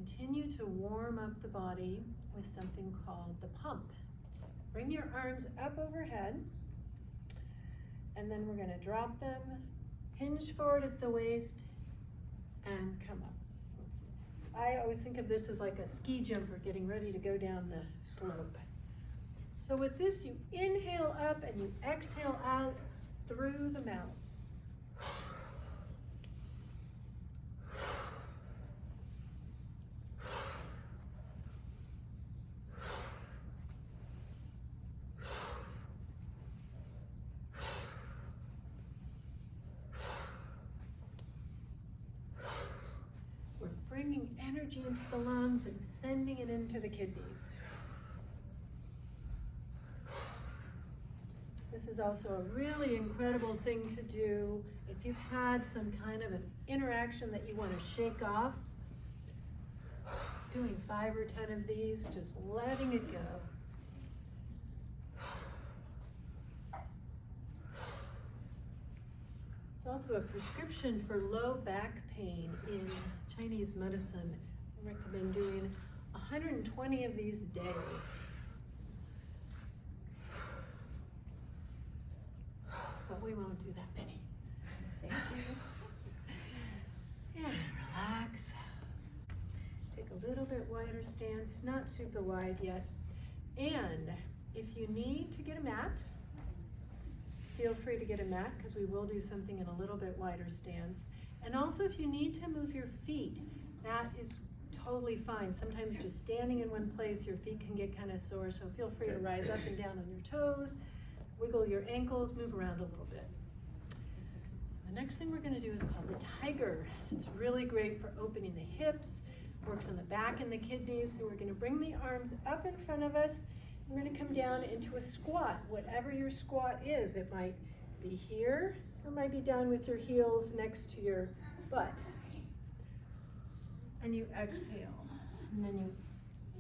continue to warm up the body with something called the pump. Bring your arms up overhead, and then we're gonna drop them, hinge forward at the waist, and come up. So I always think of this as like a ski jumper getting ready to go down the slope. So with this, you inhale up and you exhale out through the mouth. We're bringing energy into the lungs and sending it into the kidneys. This is also a really incredible thing to do if you've had some kind of an interaction that you want to shake off. Doing 5 or 10 of these, just letting it go. It's also a prescription for low back pain in Chinese medicine. I recommend doing 120 of these a day. But we won't do that many. Thank you. And relax. Take a little bit wider stance, not super wide yet. And if you need to get a mat, feel free to get a mat because we will do something in a little bit wider stance. And also if you need to move your feet, that is totally fine. Sometimes just standing in one place, your feet can get kind of sore, so feel free to rise up and down on your toes. Wiggle your ankles, move around a little bit. So the next thing we're gonna do is called the tiger. It's really great for opening the hips, works on the back and the kidneys. So we're gonna bring the arms up in front of us. We're gonna come down into a squat, whatever your squat is. It might be here, or it might be down with your heels next to your butt. And you exhale, and then you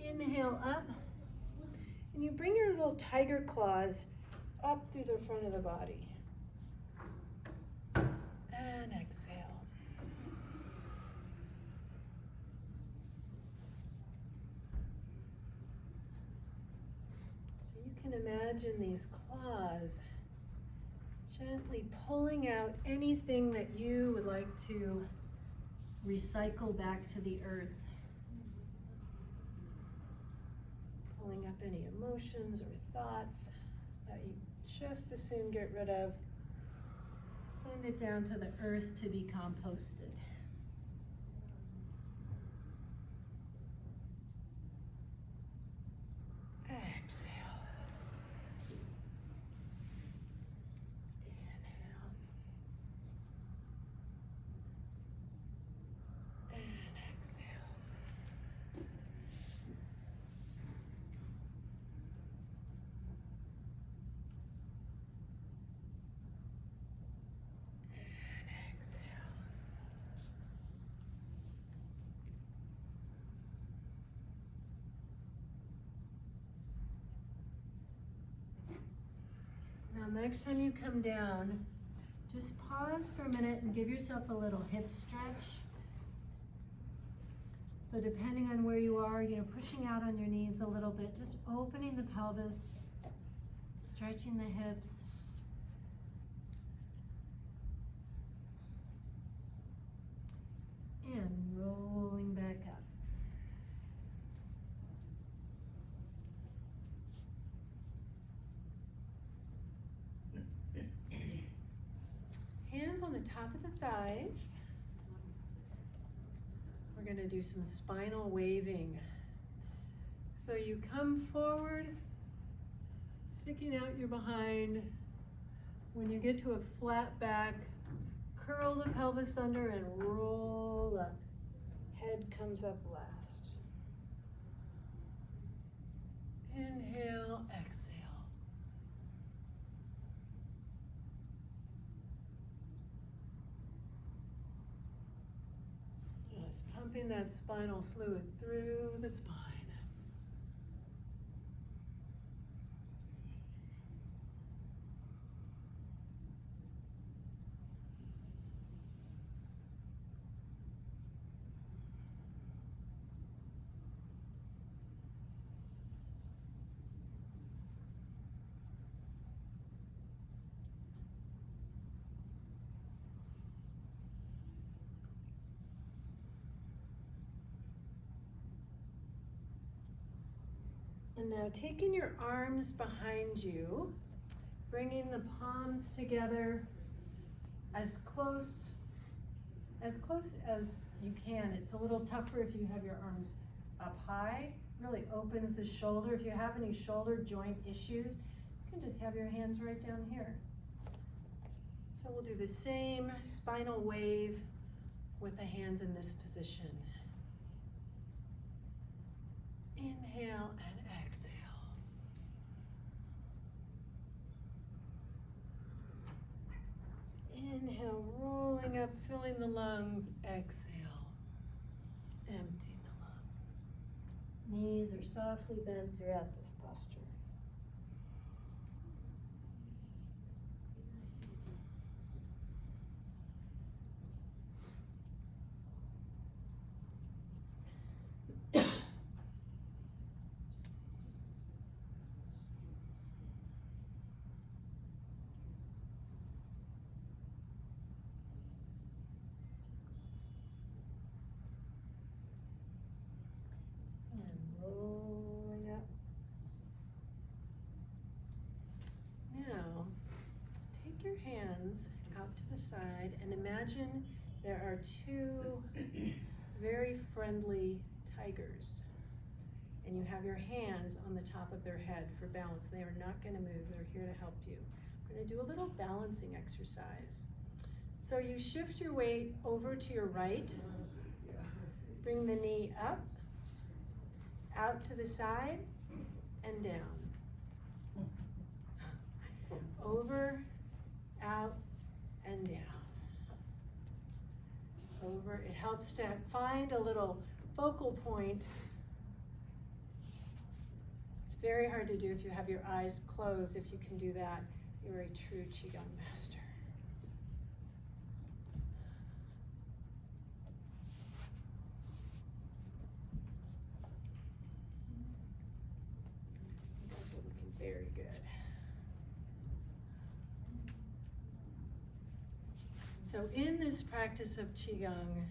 inhale up, and you bring your little tiger claws up through the front of the body. And exhale. So you can imagine these claws gently pulling out anything that you would like to recycle back to the earth. Pulling up any emotions or thoughts that you just as soon get rid of. Send it down to the earth to be composted. Exhale. Inhale. And exhale. Now next time you come down, just pause for a minute and give yourself a little hip stretch. So depending on where you are, pushing out on your knees a little bit, just opening the pelvis, stretching the hips. And rolling back up. Hands on the top of the thighs. We're going to do some spinal waving. So you come forward, sticking out your behind. When you get to a flat back, curl the pelvis under and roll up. Head comes up last. Inhale, exhale. Just pumping that spinal fluid through the spine. And now taking your arms behind you, bringing the palms together as close as you can. It's a little tougher if you have your arms up high. Really opens the shoulder. If you have any shoulder joint issues, you can just have your hands right down here. So we'll do the same spinal wave with the hands in this position. Inhale and exhale. Inhale, rolling up, filling the lungs. Exhale, emptying the lungs. Knees are softly bent throughout this posture. Rolling up. Now, take your hands out to the side and imagine there are two very friendly tigers. And you have your hands on the top of their head for balance. They are not going to move. They're here to help you. We're going to do a little balancing exercise. So you shift your weight over to your right. Bring the knee up, out to the side, and down. Over, out, and down. Over. It helps to find a little focal point. It's very hard to do if you have your eyes closed. If you can do that, you're a true Qigong master. You guys are looking very good. So in this practice of Qigong,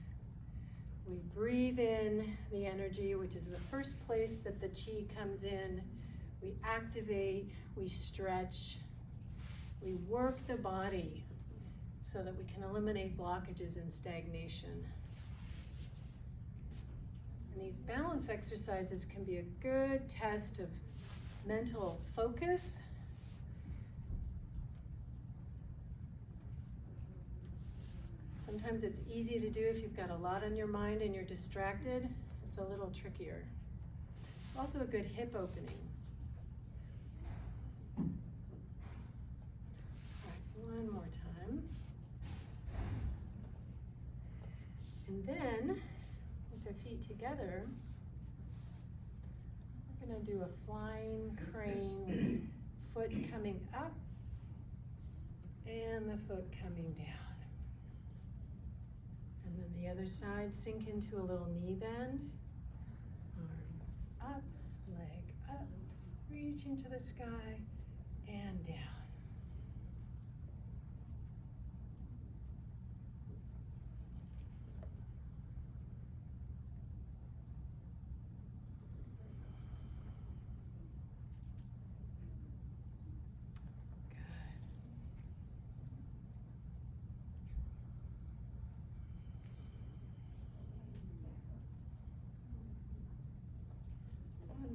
we breathe in the energy, which is the first place that the Qi comes in. We activate, we stretch, we work the body so that we can eliminate blockages and stagnation. And these balance exercises can be a good test of mental focus. Sometimes it's easy to do if you've got a lot on your mind and you're distracted. It's a little trickier. It's also a good hip opening. All right, one more time. And then, with the feet together, we're going to do a flying crane with the foot coming up and the foot coming down. And then the other side, sink into a little knee bend. Arms up, leg up, reaching to the sky and down.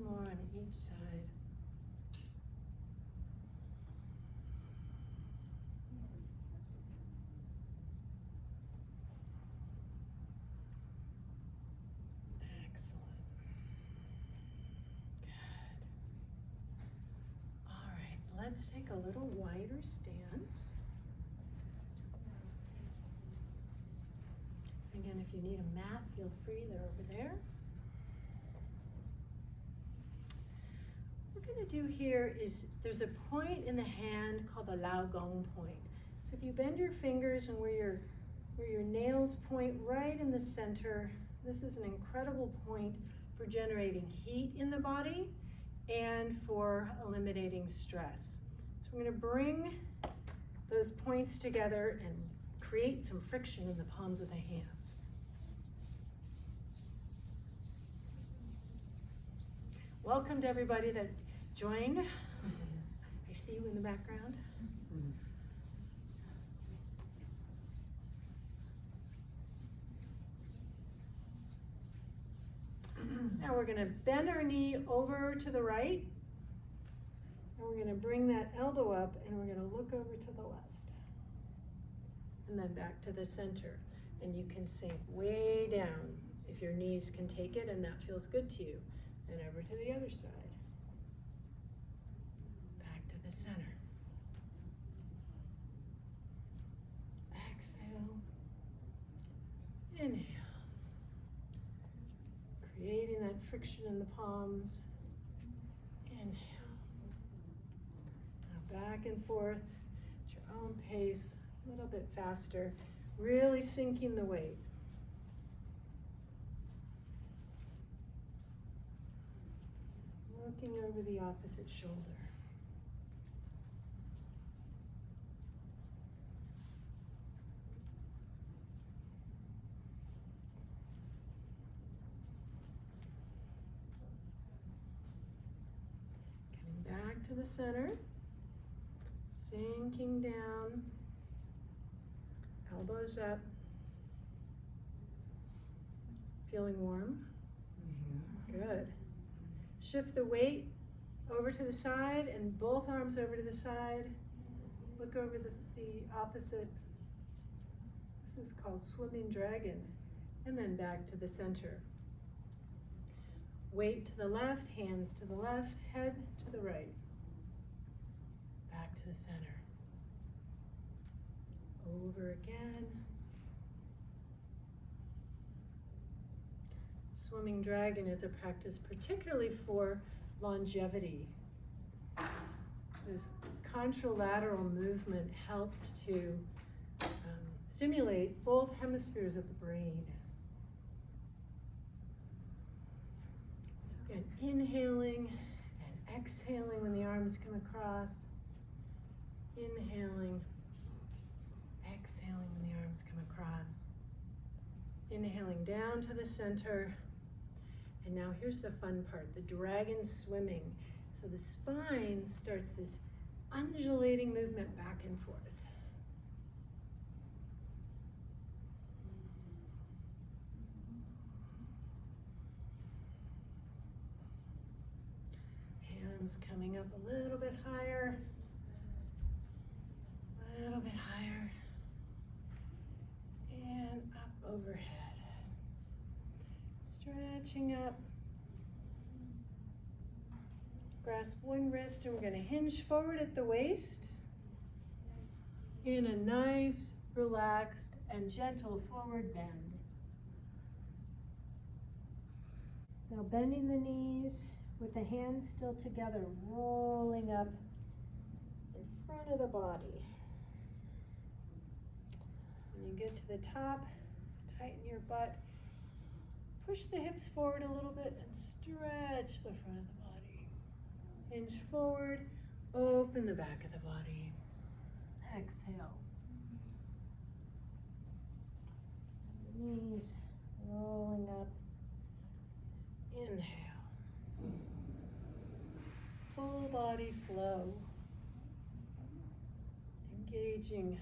More on each side. Excellent. Good. All right, let's take a little wider stance. Again, if you need a mat, feel free, they're over there. What we're going to do here is there's a point in the hand called the Lao Gong point. So if you bend your fingers and where your nails point right in the center, this is an incredible point for generating heat in the body and for eliminating stress. So we're going to bring those points together and create some friction in the palms of the hands. welcome to everybody that joined. I see you in the background. Now we're gonna bend our knee over to the right. And we're gonna bring that elbow up and we're gonna look over to the left. And then back to the center. And you can sink way down if your knees can take it and that feels good to you. And over to the other side. Back to the center. Exhale. Inhale. Creating that friction in the palms. Inhale. Now back and forth at your own pace, a little bit faster, really sinking the weight. Looking over the opposite shoulder. Back to the center, sinking down, elbows up, feeling warm? Good. Shift the weight over to the side and both arms over to the side. Look over the opposite. This is called swimming dragon. And then back to the center. Weight to the left, hands to the left, head to the right. Back to the center. Over again. Swimming dragon is a practice particularly for longevity. This contralateral movement helps to stimulate both hemispheres of the brain. So again, inhaling and exhaling when the arms come across. Inhaling, exhaling when the arms come across. Inhaling down to the center. And now here's the fun part, the dragon swimming. So the spine starts this undulating movement back and forth. Hands coming up a little bit higher, a little bit higher, and up overhead. Stretching up. Grasp one wrist and we're going to hinge forward at the waist in a nice, relaxed, and gentle forward bend. Now bending the knees with the hands still together, rolling up in front of the body. When you get to the top, tighten your butt. Push the hips forward a little bit and stretch the front of the body. Hinge forward, open the back of the body. Exhale. Knees rolling up. Inhale. Full body flow. Engaging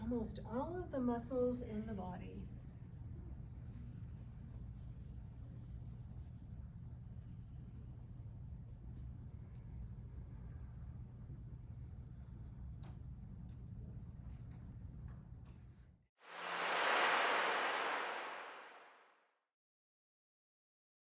almost all of the muscles in the body.